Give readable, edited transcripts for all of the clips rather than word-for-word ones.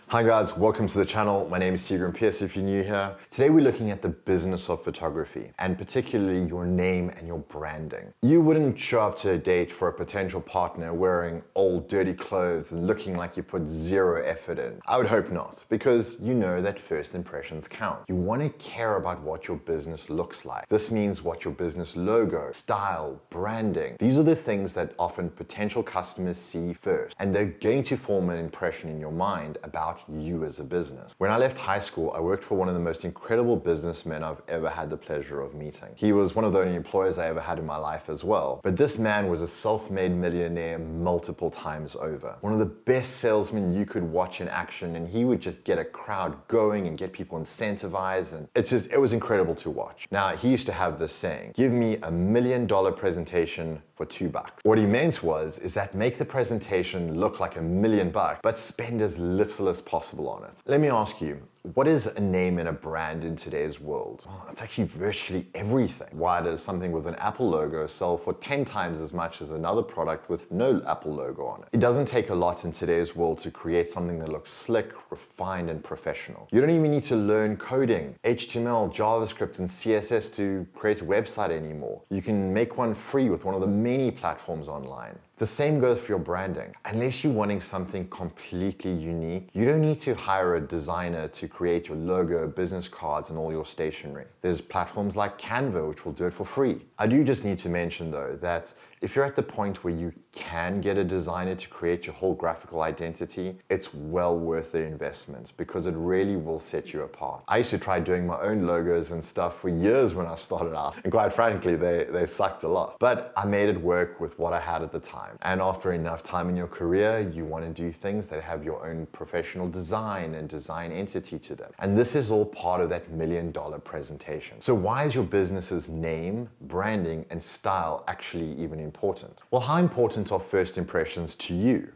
Hi guys, welcome to the channel. My name is Tigran Pierce if you're new here. Today we're looking at the business of photography and particularly your name and your branding. You wouldn't show up to a date for a potential partner wearing old dirty clothes and looking like you put zero effort in. I would hope not, because you know that first impressions count. You want to care about what your business looks like. This means what your business logo, style, branding. These are the things that often potential customers see first, and they're going to form an impression in your mind about you as a business. When I left high school, I worked for one of the most incredible businessmen I've ever had the pleasure of meeting. He was one of the only employers I ever had in my life as well. But this man was a self-made millionaire multiple times over. One of the best salesmen you could watch in action, and he would just get a crowd going and get people incentivized, and it was incredible to watch. Now, he used to have this saying, "Give me $1 million presentation for $2." What he meant is that make the presentation look like $1 million, but spend as little as possible on it. Let me ask you, what is a name and a brand in today's world? Well, it's actually virtually everything. Why does something with an Apple logo sell for 10 times as much as another product with no Apple logo on it? It doesn't take a lot in today's world to create something that looks slick, refined, and professional. You don't even need to learn coding, HTML, JavaScript, and CSS to create a website anymore. You can make one free with one of the many platforms online. The same goes for your branding. Unless you're wanting something completely unique, you don't need to hire a designer to create your logo, business cards, and all your stationery. There's platforms like Canva, which will do it for free. I do just need to mention though, that if you're at the point where you can get a designer to create your whole graphical identity, it's well worth the investment because it really will set you apart. I used to try doing my own logos and stuff for years when I started out, and quite frankly, they sucked a lot. But I made it work with what I had at the time. And after enough time in your career, you want to do things that have your own professional design and design entity to them. And this is all part of that $1 million presentation. So why is your business's name, branding, and style actually even important? Well, how important are first impressions to you?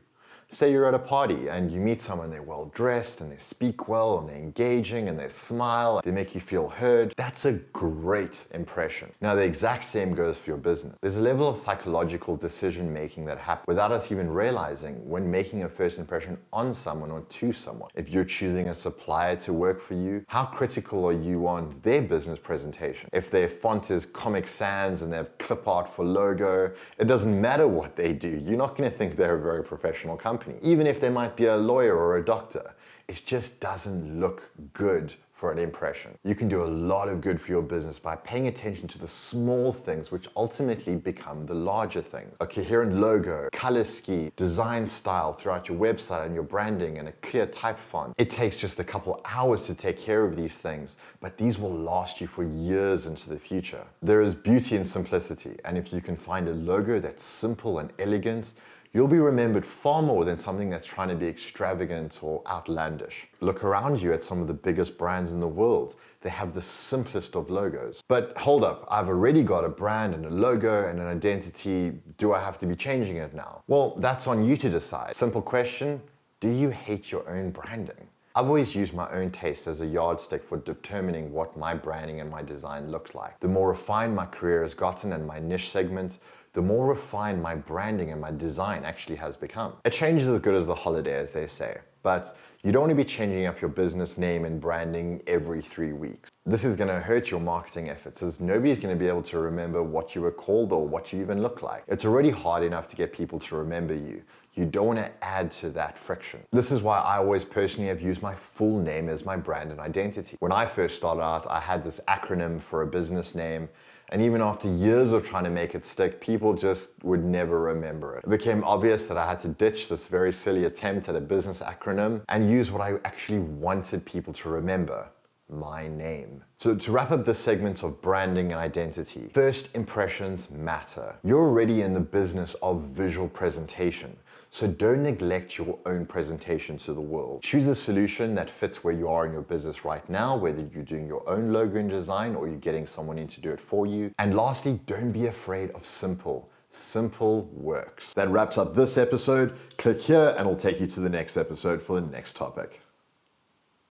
Say you're at a party and you meet someone, they're well dressed and they speak well and they're engaging and they smile, they make you feel heard. That's a great impression. Now, the exact same goes for your business. There's a level of psychological decision making that happens without us even realizing when making a first impression on someone or to someone. If you're choosing a supplier to work for you, how critical are you on their business presentation? If their font is Comic Sans and they have clip art for logo, it doesn't matter what they do. You're not going to think they're a very professional company. Even if they might be a lawyer or a doctor, it just doesn't look good for an impression. You can do a lot of good for your business by paying attention to the small things which ultimately become the larger things. A coherent logo, color scheme, design style throughout your website and your branding, and a clear type font. It takes just a couple hours to take care of these things, but these will last you for years into the future. There is beauty in simplicity, and if you can find a logo that's simple and elegant, you'll be remembered far more than something that's trying to be extravagant or outlandish. Look around you at some of the biggest brands in the world. They have the simplest of logos. But hold up, I've already got a brand and a logo and an identity. Do I have to be changing it now? Well, that's on you to decide. Simple question, do you hate your own branding? I've always used my own taste as a yardstick for determining what my branding and my design looks like. The more refined my career has gotten and my niche segments, the more refined my branding and my design actually has become. A change is as good as the holiday, as they say, but you don't want to be changing up your business name and branding every 3 weeks. This is going to hurt your marketing efforts, as nobody's going to be able to remember what you were called or what you even look like. It's already hard enough to get people to remember you. You don't want to add to that friction. This is why I always personally have used my full name as my brand and identity. When I first started out, I had this acronym for a business name, and even after years of trying to make it stick, people just would never remember it. It became obvious that I had to ditch this very silly attempt at a business acronym and use what I actually wanted people to remember: my name. So to wrap up this segment of branding and identity, first impressions matter. You're already in the business of visual presentation, so don't neglect your own presentation to the world. Choose a solution that fits where you are in your business right now, whether you're doing your own logo and design or you're getting someone in to do it for you. And lastly, don't be afraid of simple. Simple works. That wraps up this episode. Click here and it'll take you to the next episode for the next topic.